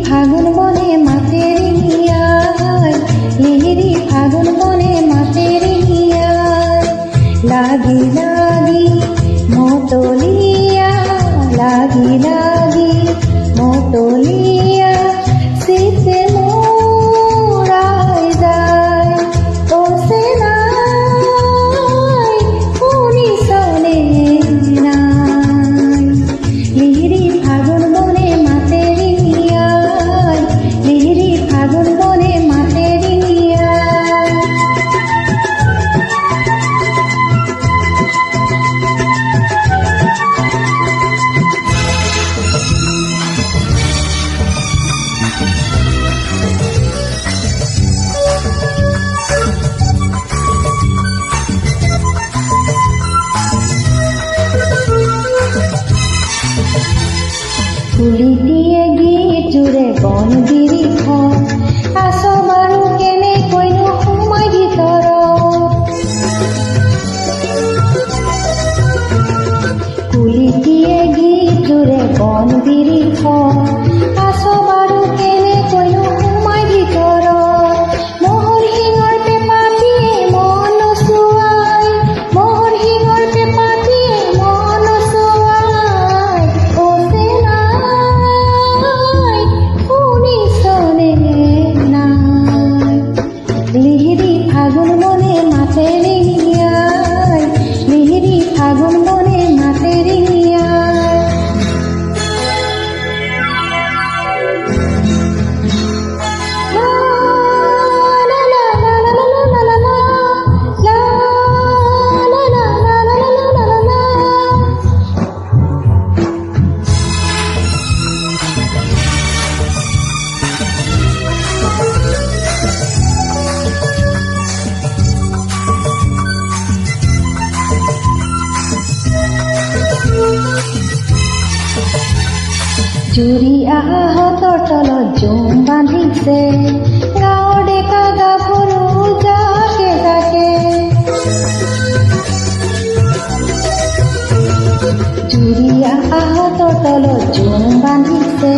ফাগুন বনে মাতের হিয়ায়, লিহিরি ফাগুন বনে মাতের হিয়ায়, লাগি লাগি মতলিয়া, লাগি লাগি মতলিয়া, শীতে মোরায় যায় ও সে নাই উনি শোনে নাই। লিহিরি ফাগুন বনে মাতের হিয়ায়, লিহিরি ফাগুন বনে মাতের হিয়ায়। ফুলি দিয়ে গিয়ে জুড়ে বন বিরিখ, আস বারু কেনে কইনো সময় ভিতর। ফুলি দিয়ে গিয়ে জুড়ে বন বিরিখ, আস বারু কেনে কইনো সময় ভিতর। মোহর হিঙর পেপা দিয়ে মন শুয়াই, মোহর হিঙর পেপা দিয়ে মন শুয়াই, ও সে নাই উনি শোনে নাই। লিহিরি ফাগুন বনে মাতের হিয়ায়, লিহিরি ফাগুন বনে মাতের হিয়ায়। জুৰি আহতৰ তলত জুম বান্ধিছে, গাঁৱৰ ডেকা গাভৰু জাকে জাকে। জুৰি আহতৰ তলত জুম বান্ধিছে,